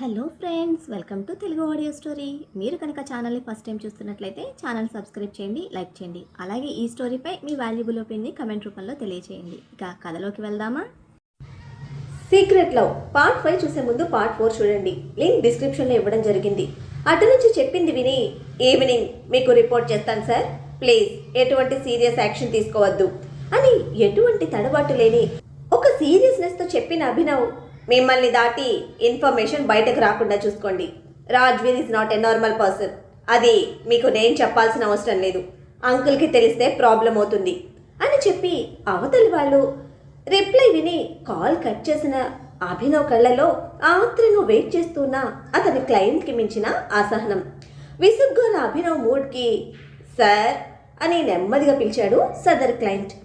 Hello friends, welcome to Telugu audio story. మీరు కనుక ఛానల్ని ఫస్ట్ టైం చూస్తున్నట్లయితే ఛానల్ సబ్స్క్రైబ్ చేయండి, లైక్ చేయండి. అలాగే ఈ స్టోరీపై మీ వాల్యుబుల్ ఒపీనియన్ని కమెంట్ రూపంలో తెలియజేయండి. ఇక కథలోకి వెళ్దామా? సీక్రెట్ లవ్ పార్ట్ 5 చూసే ముందు పార్ట్ 4 చూడండి. లింక్ డిస్క్రిప్షన్లో ఇవ్వడం జరిగింది. అటు నుంచి చెప్పింది విని ఈవినింగ్ మీకు రిపోర్ట్ చేస్తాను సార్, ప్లీజ్ ఎటువంటి సీరియస్ యాక్షన్ తీసుకోవద్దు అని ఎటువంటి తడబాటు లేని ఒక సీరియస్నెస్తో చెప్పిన అభినవ్, మిమ్మల్ని దాటి ఇన్ఫర్మేషన్ బయటకు రాకుండా చూసుకోండి. Rajveer is not a normal person. అది మీకు నేను చెప్పాల్సిన అవసరం లేదు. అంకుల్కి తెలిస్తే ప్రాబ్లం అవుతుంది అని చెప్పి అవతలి వాళ్ళు రిప్లై విని కాల్ కట్ చేసిన అభినవ్ కళ్ళలో ఆత్రంగా వెయిట్ చేస్తున్న అతని క్లయింట్కి మించిన అసహనం. విసుగ్గున్న అభినవ్ మూడ్కి సార్ అని నెమ్మదిగా పిలిచాడు సదర్ క్లయింట్.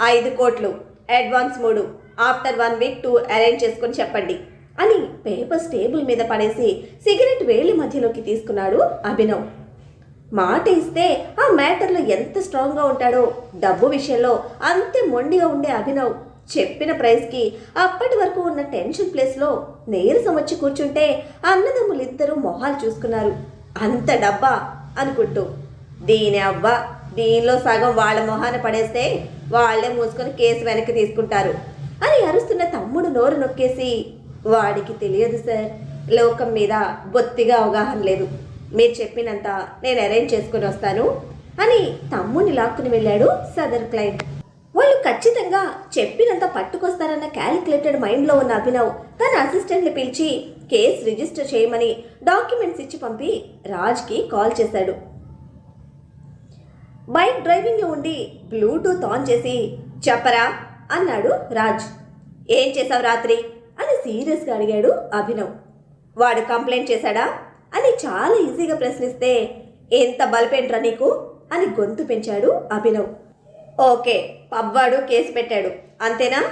5 కోట్లు అడ్వాన్స్ 3, ఆఫ్టర్ 1 వీక్ 2 అరేంజ్ చేసుకొని చెప్పండి అని పేపర్స్ టేబుల్ మీద పడేసి సిగరెట్ వేలి మధ్యలోకి తీసుకున్నాడు అభినవ్. మాట ఇస్తే ఆ మ్యాటర్లో ఎంత స్ట్రాంగ్గా ఉంటాడో డబ్బు విషయంలో అంతే మొండిగా ఉండే అభినవ్ చెప్పిన ప్రైస్కి అప్పటి వరకు ఉన్న టెన్షన్ ప్లేస్లో నీరసం వచ్చి కూర్చుంటే అన్నదమ్ములిద్దరూ మొహాలు చూసుకున్నారు. అంత డబ్బా అనుకుంటూ, దీని అవ్వ, దీనిలో సగం వాళ్ళ మొహాన పడేస్తే వాళ్లే మూసుకొని కేసు వెనక్కి తీసుకుంటారు అని అరుస్తున్న తమ్ముడు నోరు నొక్కేసి, వాడికి తెలియదు సార్, లోకం మీద బొత్తిగా అవగాహన లేదు, మీరు చెప్పినంత నేను అరేంజ్ చేసుకుని వస్తాను అని తమ్ముడిని లాక్కుని వెళ్ళాడు సదర్ క్లయింట్. వాళ్ళు ఖచ్చితంగా చెప్పినంత పట్టుకొస్తారన్న క్యాలిక్యులేటెడ్ మైండ్లో ఉన్న అభినవ్ తన అసిస్టెంట్ని పిలిచి కేసు రిజిస్టర్ చేయమని డాక్యుమెంట్స్ ఇచ్చి పంపి రాజ్కి కాల్ చేశాడు. బైక్ డ్రైవింగ్లో ఉండి బ్లూటూత్ ఆన్ చేసి చెప్పరా అన్నాడు రాజ్. ఏం చేసావు రాత్రి అని సీరియస్గా అడిగాడు అభినవ్. వాడు కంప్లైంట్ చేశాడా అని చాలా ఈజీగా ప్రశ్నిస్తే, ఎంత బలిపేంట్రా నీకు అని గొంతు పెంచాడు అభినవ్. ఓకే, పబ్వాడు కేసు పెట్టాడు అంతేనా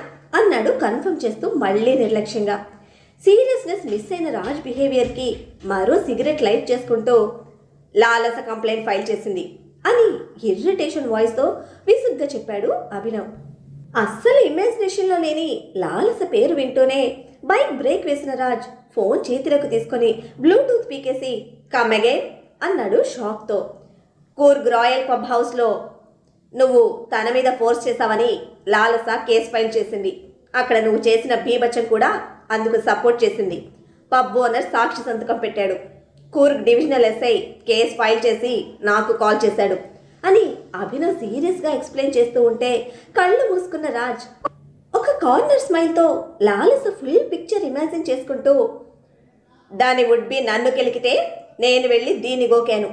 అన్నాడు కన్ఫర్మ్ చేస్తూ మళ్ళీ నిర్లక్ష్యంగా. సీరియస్నెస్ మిస్ అయిన రాజ్ బిహేవియర్కి మరో సిగరెట్ లైట్ చేసుకుంటూ, లాలస కంప్లైంట్ ఫైల్ చేసింది అని ఇర్రిటేషన్ వాయిస్తో విసుగ్గా చెప్పాడు అభినవ్. అస్సలు ఇమాజినేషన్లో లేని లాలస పేరు వింటూనే బైక్ బ్రేక్ వేసిన రాజ్ ఫోన్ చేతిలోకి తీసుకొని బ్లూటూత్ పీకేసి కమ్ అగైన్ అన్నాడు షాక్తో. కూర్గ్ రాయల్ పబ్ హౌస్లో నువ్వు తన మీద ఫోర్స్ చేశావని లాలస కేసు ఫైల్ చేసింది. అక్కడ నువ్వు చేసిన బీభత్సం కూడా అందుకు సపోర్ట్ చేసింది. పబ్ ఓనర్ సాక్షి సంతకం పెట్టాడు. Coorg divisional SI case file చేసి నాకు కాల్ చేశాడు అని అభినవ్ సీరియస్గా ఎక్స్ప్లెయిన్ చేస్తూ ఉంటే కళ్ళు మూసుకున్న రాజ్ ఒక corner స్మైల్తో Lalasa full picture imagine చేసుకుంటూ, దాని వుడ్ బి నన్ను కెలికితే నేను వెళ్ళి దీన్ని గోకాను,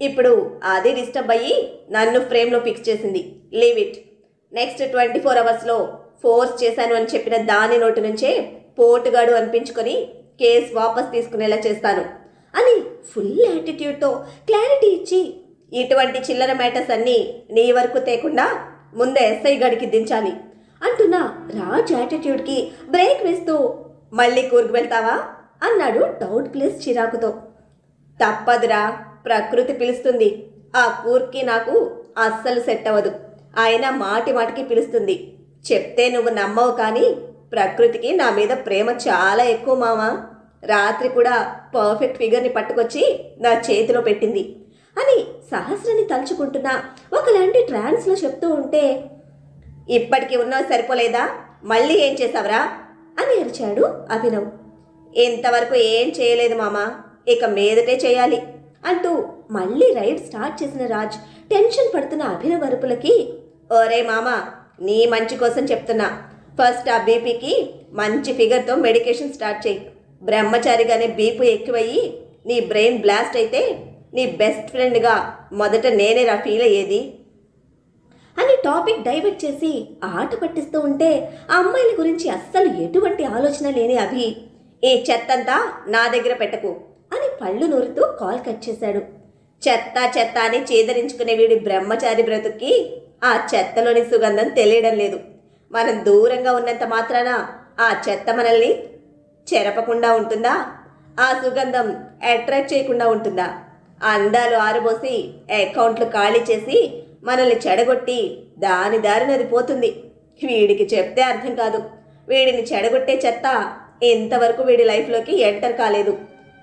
ఇప్పుడు అది డిస్టర్బ్ అయ్యి నన్ను ఫ్రేమ్లో ఫిక్స్ చేసింది, లీవ్ ఇట్, నెక్స్ట్ 24 అవర్స్లో ఫోర్స్ చేశాను అని చెప్పిన దాని నోటి నుంచే పోటుగాడు అనిపించుకొని కేసు వాపస్ తీసుకునేలా చేస్తాను అని ఫుల్ యాటిట్యూడ్తో క్లారిటీ ఇచ్చి, ఇటువంటి చిల్లర మ్యాటర్స్ అన్నీ నీ వరకు తేకుండా ముందే ఎస్ఐ గడికి దించాలి అంటున్న రాజ్ యాటిట్యూడ్కి బ్రేక్ వేస్తూ, మళ్ళీ కూర్గు వెళ్తావా అన్నాడు డౌట్ ప్లేస్ చిరాకుతో. తప్పదురా, ప్రకృతి పిలుస్తుంది. ఆ కూర్కి నాకు అస్సలు సెట్ అవ్వదు. ఆయన మాటి మాటికి పిలుస్తుంది. చెప్తే నువ్వు నమ్మవు, కానీ ప్రకృతికి నా మీద ప్రేమ చాలా ఎక్కువ మామా. రాత్రి కూడా పర్ఫెక్ట్ ఫిగర్ని పట్టుకొచ్చి నా చేతిలో పెట్టింది అని సహస్రని తలుచుకుంటున్న ఒకలాంటి ట్రాన్స్లో చెప్తూ ఉంటే, ఇప్పటికి ఉన్నవి సరిపోలేదా, మళ్ళీ ఏం చేసావరా అని అరిచాడు అభినవ్. ఇంతవరకు ఏం చేయలేదు మామా, ఇక మీదటే చేయాలి అంటూ మళ్ళీ రైడ్ స్టార్ట్ చేసిన రాజ్ టెన్షన్ పడుతున్న అభినవ్ అరుపులకి, ఓరే మామా, నీ మంచి కోసం చెప్తున్నా, ఫస్ట్ ఆ బీపీకి మంచి ఫిగర్తో మెడికేషన్ స్టార్ట్ చేయి. బ్రహ్మచారిగానే బీపీ ఎక్కువయ్యి నీ బ్రెయిన్ బ్లాస్ట్ అయితే నీ బెస్ట్ ఫ్రెండ్గా మొదట నేనే రా ఫీల్ అయ్యేది అని టాపిక్ డైవర్ట్ చేసి ఆట పట్టిస్తూ ఉంటే ఆ అమ్మాయిల గురించి అస్సలు ఎటువంటి ఆలోచన లేని అభి, ఏ చెత్తంతా నా దగ్గర పెట్టకు అని పళ్ళు నూరుతూ కాల్ కట్ చేశాడు. చెత్త చెత్త అని చేదరించుకునే వీడి బ్రహ్మచారి బ్రతుక్కి ఆ చెత్తలోని సుగంధం తెలియడం లేదు. మనం దూరంగా ఉన్నంత మాత్రాన ఆ చెత్త మనల్ని చెరపకుండా ఉంటుందా? ఆ సుగంధం అట్రాక్ట్ చేయకుండా ఉంటుందా? అందాలు ఆరబోసి అకౌంట్లు ఖాళీ చేసి మనల్ని చెడగొట్టి దారి అది పోతుంది. వీడికి చెప్తే అర్థం కాదు. వీడిని చెడగొట్టే చెత్త ఇంతవరకు వీడి లైఫ్లోకి ఎంటర్ కాలేదు.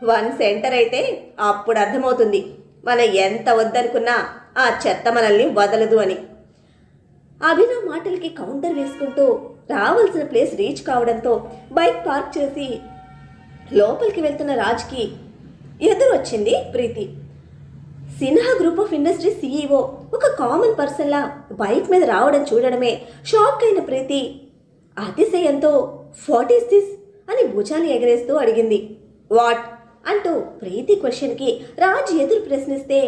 వన్స్ ఎంటర్ అయితే అప్పుడు అర్థమవుతుంది మనం ఎంత వద్దనుకున్నా ఆ చెత్త మనల్ని వదలదు అని. అభినవ్ మాటలకి కౌంటర్ వేసుకుంటూ రావాల్సిన ప్లేస్ రీచ్ కావడంతో బైక్ పార్క్ చేసి లోపలికి వెళ్తున్న రాజ్కి ఎదురొచ్చింది Preethi. Sinha group of industry CEO ఒక కామన్ పర్సన్లా బైక్ మీద రావడం చూడడమే షాక్ అయిన ప్రీతి అతిశయంతో వాట్ ఈస్ దిస్ అని భుజాలు ఎగరేస్తూ అడిగింది. వాట్ అంటూ ప్రీతి క్వశ్చన్కి రాజ్ ఎదురు ప్రశ్నిస్తే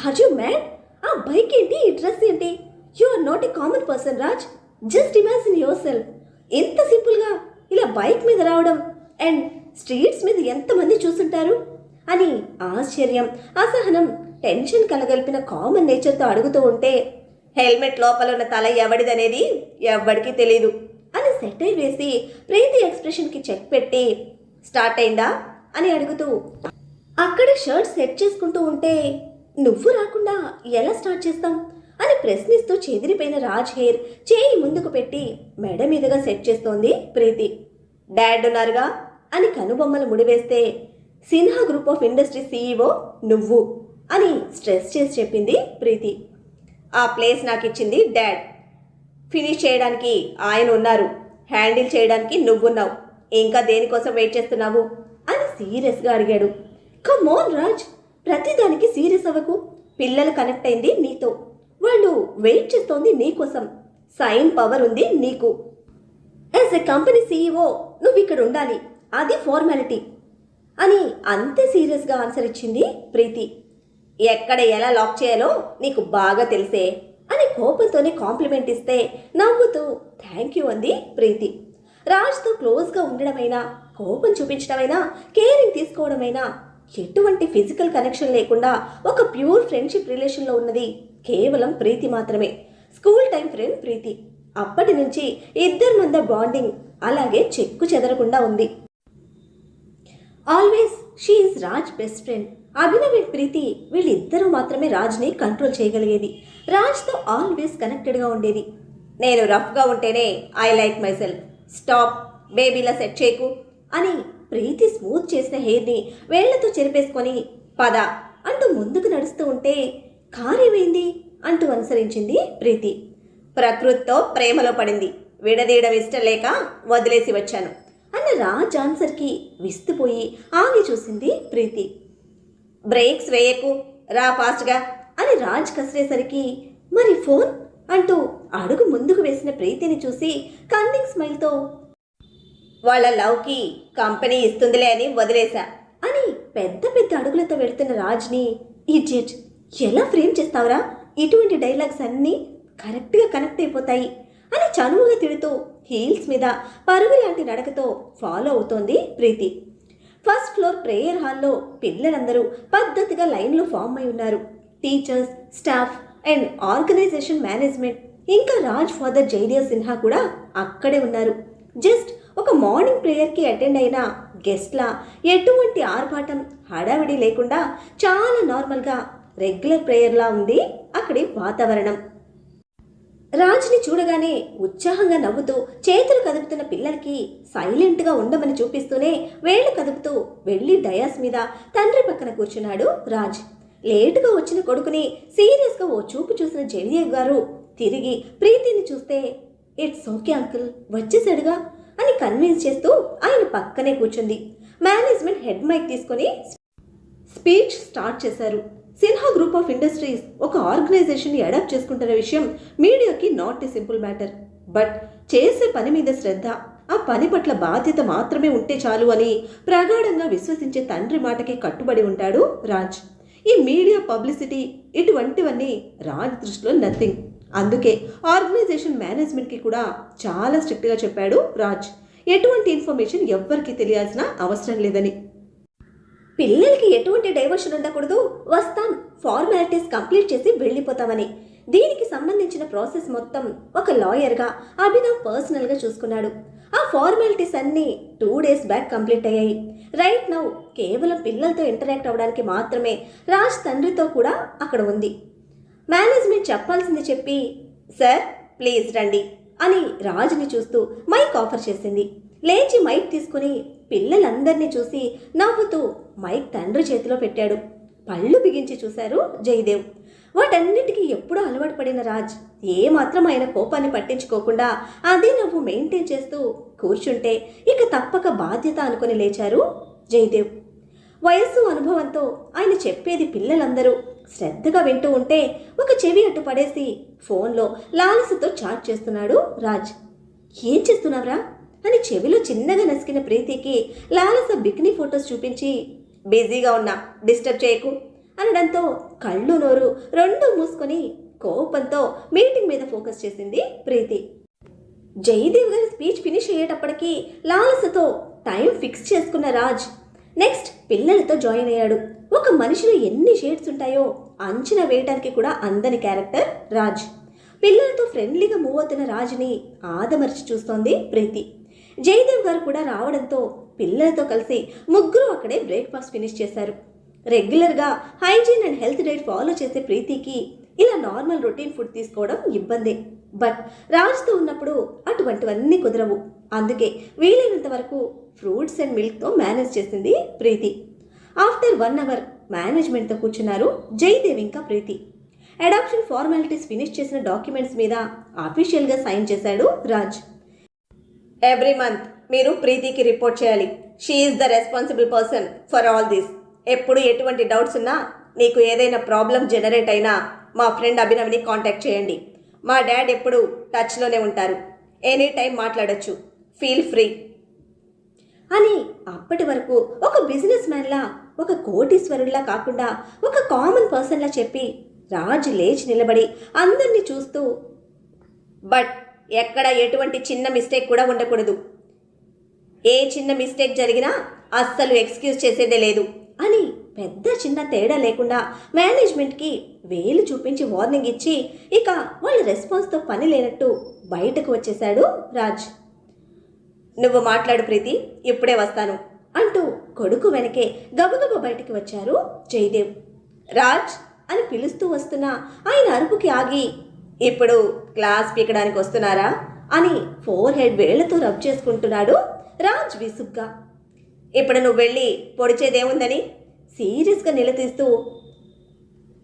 ఆర్ యు మ్యాడ్? ఆ బైక్ ఏంటి, ఈ డ్రెస్ ఏంటి? You are not a common person Raj. Just imagine yourself, ఎంత సింపుల్గా ఇలా బైక్ మీద రావడం అండ్ స్ట్రీట్స్ మీద ఎంతమంది చూస్తుంటారు అని ఆశ్చర్యం, అసహనం, టెన్షన్ కలగలిపిన కామన్ నేచర్తో అడుగుతూ ఉంటే హెల్మెట్ లోపల ఉన్న తల ఎవడిదనేది ఎవ్వడికి తెలీదు అని సెటైర్ వేసి ప్రీతి ఎక్స్ప్రెషన్కి చెక్ పెట్టి స్టార్ట్ అయిందా అని అడుగుతూ అక్కడ షర్ట్ సెట్ చేసుకుంటూ ఉంటే నువ్వు రాకుండా ఎలా స్టార్ట్ చేస్తాం అని ప్రశ్నిస్తూ చెదిరిపోయిన రాజ్ హెయిర్ చేయి ముందుకు పెట్టి మెడ మీదుగా సెట్ చేస్తోంది ప్రీతి. డాడ్ ఉన్నారుగా అని కనుబొమ్మలు ముడివేస్తే Sinha group of industry CEO నువ్వు అని స్ట్రెస్ చేసి చెప్పింది ప్రీతి. ఆ ప్లేస్ నాకు ఇచ్చింది డాడ్. ఫినిష్ చేయడానికి ఆయన ఉన్నారు, హ్యాండిల్ చేయడానికి నువ్వున్నావు. ఇంకా దేనికోసం వెయిట్ చేస్తున్నావు అని సీరియస్గా అడిగాడు. కమ్ ఆన్ రాజ్, ప్రతిదానికి సీరియస్ అవ్వకు. పిల్లలు కనెక్ట్ అయింది నీతో, వాళ్ళు వెయిట్ చేస్తోంది నీకోసం. సైన్ పవర్ ఉంది నీకు. యాజ్ ఎ కంపెనీ సీఈఓ నువ్వు ఇక్కడ ఉండాలి, అది ఫార్మాలిటీ అని అంతే సీరియస్గా ఆన్సర్ ఇచ్చింది ప్రీతి. ఎక్కడ ఎలా లాక్ చేయాలో నీకు బాగా తెలిసే అని కోపంతోనే కాంప్లిమెంట్ ఇస్తే నవ్వుతూ థ్యాంక్ యూ అంది ప్రీతి. రాజ్తో క్లోజ్గా ఉండడమైనా, కోపం చూపించడమైనా, కేరింగ్ తీసుకోవడమైనా ఎటువంటి ఫిజికల్ కనెక్షన్ లేకుండా ఒక ప్యూర్ ఫ్రెండ్షిప్ రిలేషన్లో ఉన్నది కేవలం ప్రీతి మాత్రమే. School time friend Preethi. అప్పటి నుంచి ఇద్దరి మధ్య బాండింగ్ అలాగే చెక్కు చెదరకుండా ఉంది. Always she is Raj best friend. Abhinav and Preethi వీళ్ళిద్దరూ మాత్రమే రాజ్ని కంట్రోల్ చేయగలిగేది. రాజ్తో ఆల్వేస్ కనెక్టెడ్గా ఉండేది. నేను రఫ్గా ఉంటేనే I like myself, stop బేబీలా సెట్ చేయకు అని ప్రీతి స్మూత్ చేసిన హెయిర్ని వేళ్లతో చెరిపేసుకొని పద అంటూ ముందుకు నడుస్తూ ఉంటే కారేమైంది అంటూ అనుసరించింది ప్రీతి. ప్రకృతితో ప్రేమలో పడింది, విడదీయడం ఇష్టం లేక వదిలేసి వచ్చాను అన్న రాజ్ ఆన్సర్కి విస్తుపోయి ఆగి చూసింది ప్రీతి. బ్రేక్స్ వేయకు, రా ఫాస్ట్గా అని రాజ్ కసిరేసరికి మరి ఫోన్ అంటూ అడుగు ముందుకు వేసిన ప్రీతిని చూసి కన్నింగ్ స్మైల్తో వాళ్ళ లవ్కి కంపెనీ ఇస్తుందిలే అని వదిలేశా అని పెద్ద పెద్ద అడుగులతో వెళుతున్న రాజ్ని ఇడియట్, ఎలా ఫ్రేమ్ చేస్తావురా, ఇటువంటి డైలాగ్స్ అన్నీ కరెక్ట్గా కనెక్ట్ అయిపోతాయి అని చనువుగా తిడుతూ హీల్స్ మీద పరుగు లాంటి నడకతో ఫాలో అవుతోంది ప్రీతి. ఫస్ట్ ఫ్లోర్ ప్రేయర్ హాల్లో పిల్లలందరూ పద్ధతిగా లైన్లో ఫామ్ అయి ఉన్నారు. Teachers, staff and organisation management ఇంకా రాజ్ ఫాదర్ జైదేవ్ సిన్హా కూడా అక్కడే ఉన్నారు. జస్ట్ ఒక మార్నింగ్ ప్రేయర్కి అటెండ్ అయిన గెస్ట్లా ఎటువంటి ఆర్భాటం హడావిడి లేకుండా చాలా నార్మల్గా రెగ్యులర్ ప్రేయర్లా ఉంది అక్కడి వాతావరణం. రాజ్ని చూడగానే ఉత్సాహంగా నవ్వుతూ చేతులు కదుపుతున్న పిల్లలకి సైలెంట్గా ఉండమని చూపిస్తూనే వేళ్లు కదుపుతూ వెళ్ళి డయాస్ మీద తండ్రి పక్కన కూర్చున్నాడు రాజ్. లేటుగా వచ్చిన కొడుకుని సీరియస్గా ఓ చూపు చూసిన జెవియర్ గారు తిరిగి ప్రీతిని చూస్తే ఇట్స్ ఓకే అంకుల్, వచ్చేసాడుగా అని కన్విన్స్ చేస్తూ ఆయన పక్కనే కూర్చుంది. మేనేజ్మెంట్ హెడ్ మైక్ తీసుకొని స్పీచ్ స్టార్ట్ చేశారు. సిన్హా గ్రూప్ ఆఫ్ ఇండస్ట్రీస్ ఒక ఆర్గనైజేషన్ని అడాప్ట్ చేసుకుంటున్న విషయం మీడియాకి not a simple matter. But చేసే పని మీద శ్రద్ధ, ఆ పని పట్ల బాధ్యత మాత్రమే ఉంటే చాలు అని ప్రగాఢంగా విశ్వసించే తండ్రి మాటకి కట్టుబడి ఉంటాడు రాజ్. ఈ మీడియా పబ్లిసిటీ ఇటువంటివన్నీ రాజ్ దృష్టిలో నథింగ్. అందుకే ఆర్గనైజేషన్ మేనేజ్మెంట్కి కూడా చాలా స్ట్రిక్ట్గా చెప్పాడు రాజ్, ఎటువంటి ఇన్ఫర్మేషన్ ఎవ్వరికీ తెలియాల్సిన అవసరం లేదని. పిల్లలకి ఎటువంటి డైవర్షన్ ఉండకూడదు, వస్తాం ఫార్మాలిటీస్ కంప్లీట్ చేసి వెళ్ళిపోతామని. దీనికి సంబంధించిన ప్రాసెస్ మొత్తం ఒక లాయర్గా అభినవ్ పర్సనల్గా చూసుకున్నాడు. ఆ ఫార్మాలిటీస్ అన్నీ 2 days బ్యాక్ కంప్లీట్ అయ్యాయి. రైట్ నౌ కేవలం పిల్లలతో ఇంటరాక్ట్ అవ్వడానికి మాత్రమే రాజ్ తండ్రితో కూడా అక్కడ ఉంది. మేనేజ్మెంట్ చెప్పాల్సింది చెప్పి సార్ ప్లీజ్ రండి అని రాజుని చూస్తూ మైక్ ఆఫర్ చేసింది. లేచి మైక్ తీసుకుని పిల్లలందరినీ చూసి నవ్వుతూ మైక్ తండ్రి చేతిలో పెట్టాడు. పళ్ళు బిగించి చూశారు జయదేవ్. వాటన్నిటికీ ఎప్పుడూ అలవాటు పడిన రాజ్ ఏమాత్రం ఆయన కోపాన్ని పట్టించుకోకుండా అదే నవ్వు మెయింటైన్ చేస్తూ కూర్చుంటే ఇక తప్పక బాధ్యత అనుకుని లేచారు జయదేవ్. వయస్సు అనుభవంతో ఆయన చెప్పేది పిల్లలందరూ శ్రద్ధగా వింటూ ఉంటే ఒక చెవి అటు పడేసి ఫోన్లో లాలసతో చాట్ చేస్తున్నాడు రాజ్. ఏం చేస్తున్నావురా అని చెవిలో చిన్నగా నసికిన ప్రీతికి లాలస బికినీ ఫొటోస్ చూపించి బిజీగా ఉన్నా డిస్టర్బ్ చేయకు అనడంతో కళ్ళు నోరు రెండు మూసుకొని కోపంతో మీటింగ్ మీద ఫోకస్ చేసింది ప్రీతి. జయదేవ్ గారి స్పీచ్ ఫినిష్ అయ్యేటప్పటికీ లాలసతో టైం ఫిక్స్ చేసుకున్న రాజ్ నెక్స్ట్ పిల్లలతో జాయిన్ అయ్యాడు. ఒక మనిషిలో ఎన్ని షేడ్స్ ఉంటాయో అంచనా వేయడానికి కూడా అందని క్యారెక్టర్ రాజ్. పిల్లలతో ఫ్రెండ్లీగా మూవ్ అవుతున్న రాజ్ని ఆదమర్చి చూస్తోంది ప్రీతి. జయదేవ్ గారు కూడా రావడంతో పిల్లలతో కలిసి ముగ్గురు అక్కడే బ్రేక్ఫాస్ట్ ఫినిష్ చేశారు. రెగ్యులర్గా hygiene and health diet follow చేసే ప్రీతికి ఇలా నార్మల్ రొటీన్ ఫుడ్ తీసుకోవడం ఇబ్బందే. బట్ రాజ్తో ఉన్నప్పుడు అటువంటివన్నీ కుదరవు. అందుకే వీలైనంత వరకు ఫ్రూట్స్ అండ్ మిల్క్తో మేనేజ్ చేసింది ప్రీతి. ఆఫ్టర్ 1 అవర్ మేనేజ్మెంట్తో కూర్చున్నారు జయదేవ్ ఇంకా ప్రీతి. అడాప్షన్ ఫార్మాలిటీస్ ఫినిష్ చేసిన డాక్యుమెంట్స్ మీద అఫీషియల్గా సైన్ చేశాడు రాజ్. ఎవ్రీ మంత్ మీరు ప్రీతికి రిపోర్ట్ చేయాలి. She is the responsible person for all this. ఎప్పుడు ఎటువంటి డౌట్స్ ఉన్నా, నీకు ఏదైనా ప్రాబ్లం జనరేట్ అయినా మా ఫ్రెండ్ అభినవ్ని కాంటాక్ట్ చేయండి. మా డాడ్ ఎప్పుడు టచ్లోనే ఉంటారు. ఎనీ టైం మాట్లాడొచ్చు. ఫీల్ ఫ్రీ అని అప్పటి వరకు ఒక బిజినెస్ మ్యాన్లా, ఒక కోటీశ్వరుల్లా కాకుండా ఒక కామన్ పర్సన్లా చెప్పి రాజ్ లేచి నిలబడి అందరినీ చూస్తూ, బట్ ఎక్కడ ఎటువంటి చిన్న మిస్టేక్ కూడా ఉండకూడదు. ఏ చిన్న మిస్టేక్ జరిగినా అస్సలు ఎక్స్క్యూజ్ చేసేదే లేదు అని పెద్ద చిన్న తేడా లేకుండా మేనేజ్మెంట్కి వేలు చూపించి వార్నింగ్ ఇచ్చి ఇక వాళ్ళ రెస్పాన్స్తో పని లేనట్టు బయటకు వచ్చేశాడు రాజ్. నువ్వు మాట్లాడు ప్రీతి, ఇప్పుడే వస్తాను అంటూ కొడుకు వెనకే గబగబ బయటికి వచ్చారు జయదేవ్. రాజ్ అని పిలుస్తూ వస్తున్న ఆయన అరుపుకి ఆగి, ఇప్పుడు క్లాస్ పీకడానికి వస్తున్నారా అని ఫోర్ హెడ్ వేళ్లతో రబ్ చేసుకుంటున్నాడు రాజ్ విసుగ్గా. ఇప్పుడు నువ్వు వెళ్ళి పొడిచేదేముందని సీరియస్గా నిలదీస్తూ,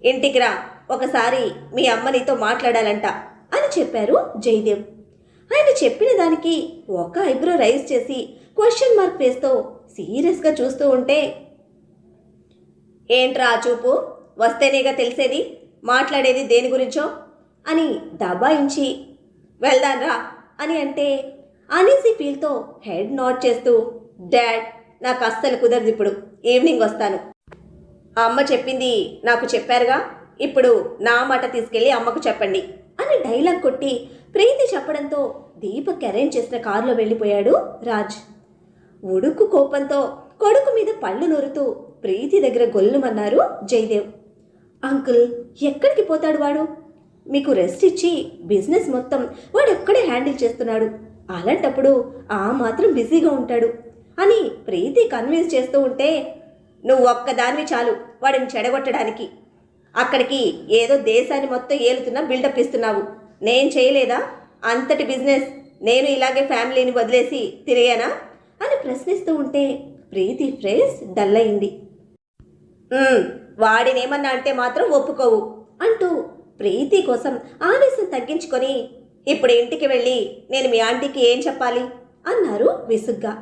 ఇంటికి రా, ఒకసారి మీ అమ్మ నీతో మాట్లాడాలంట అని చెప్పారు జయదేవ్. ఆయన చెప్పిన దానికి ఒక ఐబ్రో రైజ్ చేసి క్వశ్చన్ మార్క్ ఫేస్తో సీరియస్గా చూస్తూ ఉంటే, ఏంట్రా చూపు, వస్తేనేగా తెలిసేది మాట్లాడేది దేని గురించో అని దబాయించి వెళ్దాన్రా అని అంటే అనీసీ ఫీల్తో హెడ్ నోట్ చేస్తూ, డాడ్ నాకు అస్సలు కుదరదు, ఇప్పుడు ఈవినింగ్ వస్తాను. అమ్మ చెప్పింది నాకు చెప్పారుగా, ఇప్పుడు నా మాట తీసుకెళ్ళి అమ్మకు చెప్పండి అని డైలాగ్ కొట్టి ప్రీతి చెప్పడంతో దీపక్ అరేంజ్ చేసిన కారులో వెళ్ళిపోయాడు రాజ్. ఉడుకు కోపంతో కొడుకు మీద పళ్ళు నొరుతూ ప్రీతి దగ్గర గొల్లుమన్నారు జయదేవ్. అంకుల్, ఎక్కడికి పోతాడు వాడు? మీకు రెస్ట్ ఇచ్చి బిజినెస్ మొత్తం వాడు ఒక్కడే హ్యాండిల్ చేస్తున్నాడు. అలాంటప్పుడు ఆ మాత్రం బిజీగా ఉంటాడు అని ప్రీతి కన్విన్స్ చేస్తూ ఉంటే, నువ్వు ఒక్కదానివి చాలు వాడిని చెడగొట్టడానికి. అక్కడికి ఏదో దేశాన్ని మొత్తం ఏలుతున్నా బిల్డప్ ఇస్తున్నావు. నేను చేయలేదా అంతటి బిజినెస్? నేను ఇలాగే ఫ్యామిలీని వదిలేసి తిరిగానా అని ప్రశ్నిస్తూ ఉంటే ప్రీతి ఫేస్ డల్ అయింది. వాడినేమన్నా అంటే మాత్రం ఒప్పుకోవు అంటూ ప్రీతి కోసం ఆవేశం తగ్గించుకొని, ఇప్పుడు ఇంటికి వెళ్ళి నేను మీ ఆంటీకి ఏం చెప్పాలి అన్నారు విసుగ్గా.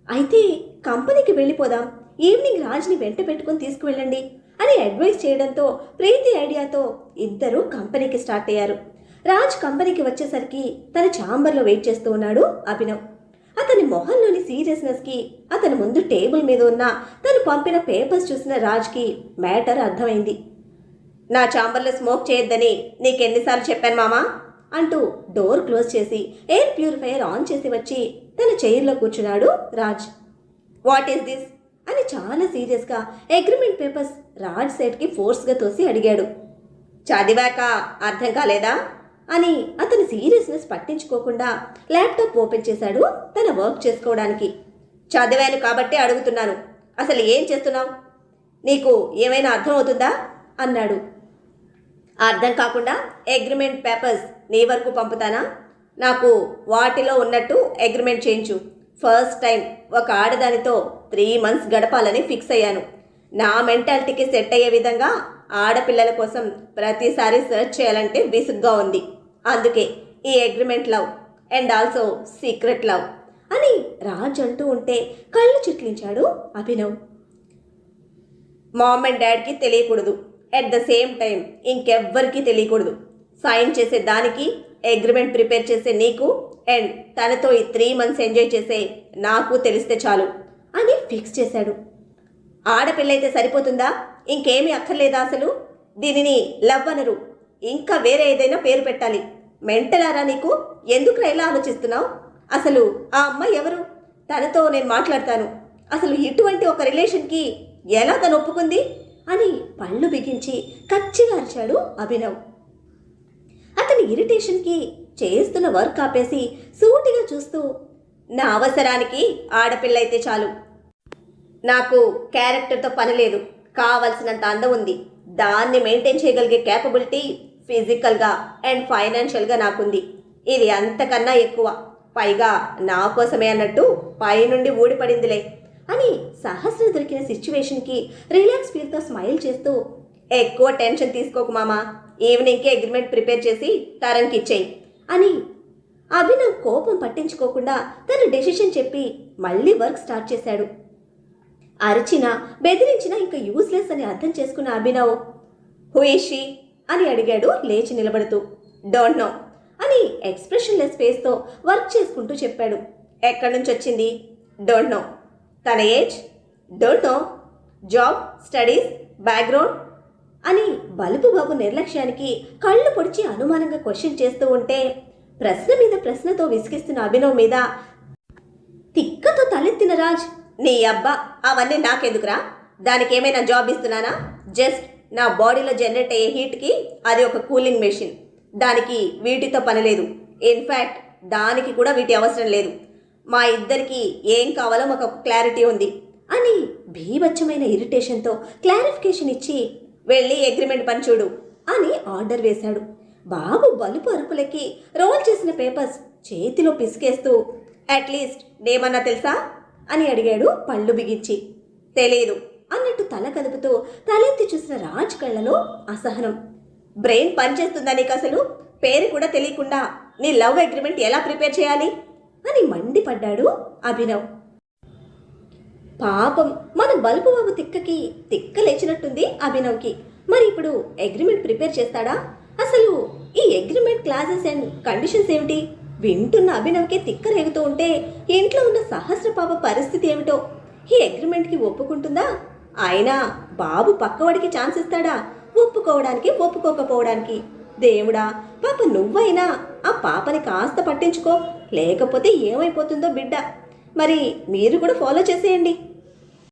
అయితే కంపెనీకి వెళ్ళిపోదాం, ఈవినింగ్ రాజ్ని వెంట పెట్టుకుని తీసుకువెళ్ళండి అని అడ్వైస్ చేయడంతో ప్రీతి ఐడియాతో ఇద్దరు కంపెనీకి స్టార్ట్ అయ్యారు. రాజ్ కంపెనీకి వచ్చేసరికి తన ఛాంబర్లో వెయిట్ చేస్తూ ఉన్నాడు అభినవ్. అతని మొహంలోని సీరియస్నెస్కి అతని ముందు టేబుల్ మీద ఉన్న తను పంపిన పేపర్స్ చూసిన రాజ్కి మ్యాటర్ అర్థమైంది. నా ఛాంబర్లో స్మోక్ చేయొద్దని నీకెన్నిసార్లు చెప్పాను మామా అంటూ డోర్ క్లోజ్ చేసి ఎయిర్ ప్యూరిఫైయర్ ఆన్ చేసి వచ్చి తన చైర్లో కూర్చున్నాడు రాజ్. వాట్ ఈస్ దిస్ అని చాలా సీరియస్గా అగ్రిమెంట్ పేపర్స్ రాజ్ సైడ్కి ఫోర్స్గా తోసి అడిగాడు. చదివాక అర్థం కాలేదా అని అతని సీరియస్నెస్ పట్టించుకోకుండా ల్యాప్టాప్ ఓపెన్ చేశాడు తన వర్క్ చేసుకోవడానికి. చదివాను కాబట్టి అడుగుతున్నాను, అసలు ఏం చేస్తున్నావు? నీకు ఏమైనా అర్థం అవుతుందా అన్నాడు. అర్థం కాకుండా అగ్రిమెంట్ పేపర్స్ నీ వరకు పంపుతానా? నాకు వాటిలో ఉన్నట్టు అగ్రిమెంట్ చేయించు. ఫస్ట్ టైం ఒక ఆడదానితో 3 months గడపాలని ఫిక్స్ అయ్యాను. నా మెంటాలిటీకి సెట్ అయ్యే విధంగా ఆడపిల్లల కోసం ప్రతిసారి సెర్చ్ చేయాలంటే విసుగ్గా ఉంది. అందుకే ఈ agreement love and also secret love అని రాజ్ అంటూ ఉంటే కళ్ళు చిట్లించాడు అభినవ్. మామ్ అండ్ డాడ్కి తెలియకూడదు, అట్ ద సేమ్ టైం ఇంకెవ్వరికీ తెలియకూడదు. సైన్ చేసే దానికి, అగ్రిమెంట్ ప్రిపేర్ చేసే నీకు అండ్ తనతో ఈ 3 months ఎంజాయ్ చేసే నాకు తెలిస్తే చాలు అని ఫిక్స్ చేశాడు. ఆడపిల్లైతే సరిపోతుందా? ఇంకేమీ అక్కర్లేదా? అసలు దీనిని లవ్ అనరు, ఇంకా వేరే ఏదైనా పేరు పెట్టాలి. మెంటలారా నీకు? ఎందుకు ఇలా ఆలోచిస్తున్నావు? అసలు ఆ అమ్మాయి ఎవరు? తనతో నేను మాట్లాడతాను. అసలు ఇటువంటి ఒక రిలేషన్కి ఎలా తను ఒప్పుకుంది అని పళ్ళు బిగించి కచ్చిగా అరిచాడు అభినవ్. అతని ఇరిటేషన్కి చేస్తున్న వర్క్ ఆపేసి సూటిగా చూస్తూ, నా అవసరానికి ఆడపిల్ల అయితే చాలు. నాకు క్యారెక్టర్తో పని లేదు. కావలసినంత అందం ఉంది. దాన్ని మెయింటైన్ చేయగలిగే క్యాపబిలిటీ ఫిజికల్గా అండ్ ఫైనాన్షియల్గా నాకుంది. ఇది అంతకన్నా ఎక్కువ. పైగా నా కోసమే అన్నట్టు పైనుండి ఊడిపడిందిలే అని సహస్ర దొరికిన సిచ్యువేషన్కి రిలాక్స్ ఫీల్తో స్మైల్ చేస్తూ, ఎక్కువ టెన్షన్ తీసుకోకు మామా, ఈవినింగ్కి అగ్రిమెంట్ ప్రిపేర్ చేసి తరంకి ఇచ్చేయి అని అభినవ్ కోపం పట్టించుకోకుండా తన డెసిషన్ చెప్పి మళ్ళీ వర్క్ స్టార్ట్ చేశాడు. అరిచినా బెదిరించినా ఇంకా యూస్లెస్ అని అర్థం చేసుకున్న అభినవ్, హూ ఈజ్ షీ అని అడిగాడు లేచి నిలబడుతూ. డోంట్ నో అని ఎక్స్ప్రెషన్లెస్ ఫేస్తో వర్క్ చేసుకుంటూ చెప్పాడు. ఎక్కడి నుంచి వచ్చింది? Don't know. తన age? Don't know. Job, studies, background అని బలుపు బాబు నిర్లక్ష్యానికి కళ్ళు పొడిచి అనుమానంగా క్వశ్చన్ చేస్తూ ఉంటే ప్రశ్న మీద ప్రశ్నతో విసిగిస్తున్న అభినవ్ మీద తిక్కతో తలెత్తిన రాజ్, నీ అబ్బా అవన్నీ నాకెందుకురా? దానికి ఏమైనా జాబ్ ఇస్తున్నానా? జస్ట్ నా బాడీలో జనరేట్ అయ్యే హీట్కి అది ఒక కూలింగ్ మెషిన్. దానికి వీటితో పని లేదు. ఇన్ఫ్యాక్ట్ దానికి కూడా వీటి అవసరం లేదు. మా ఇద్దరికి ఏం కావాలో మాకు ఒక క్లారిటీ ఉంది అని భీభత్సమైన ఇరిటేషన్తో క్లారిఫికేషన్ ఇచ్చి, వెళ్ళి అగ్రిమెంట్ పని చూడు అని ఆర్డర్ వేశాడు. బాబు బలుపు అరుపులకి రోల్ చేసిన పేపర్స్ చేతిలో పిసికేస్తూ, అట్లీస్ట్ నేమన్నా తెలుసా అని అడిగాడు పళ్ళు బిగించి. తెలీదు అన్నట్టు తల కదుపుతూ తలెత్తి చూసిన రాజ్ కళ్ళలో అసహనం. బ్రెయిన్ పనిచేస్తుందా నీకు? అసలు పేరు కూడా తెలియకుండా నీ లవ్ అగ్రిమెంట్ ఎలా ప్రిపేర్ చేయాలి అని మండిపడ్డాడు అభినవ్. పాపం మన బలుపు బాబు తిక్కకి తిక్క లేచినట్టుంది అభినవ్కి. మరి ఇప్పుడు అగ్రిమెంట్ ప్రిపేర్ చేస్తాడా? అసలు ఈ అగ్రిమెంట్ క్లాసెస్ అండ్ కండిషన్స్ ఏమిటి? వింటున్న అభినవ్కి తిక్క రేగుతూ ఉంటే ఇంట్లో ఉన్న సహస్ర పాప పరిస్థితి ఏమిటో. ఈ అగ్రిమెంట్కి ఒప్పుకుంటుందా? అయినా బాబు పక్కవాడికి ఛాన్స్ ఇస్తాడా ఒప్పుకోవడానికి, ఒప్పుకోకపోవడానికి? దేవుడా, పాప నువ్వైనా ఆ పాపని కాస్త పట్టించుకో, లేకపోతే ఏమైపోతుందో బిడ్డ. మరి మీరు కూడా ఫాలో చేసేయండి.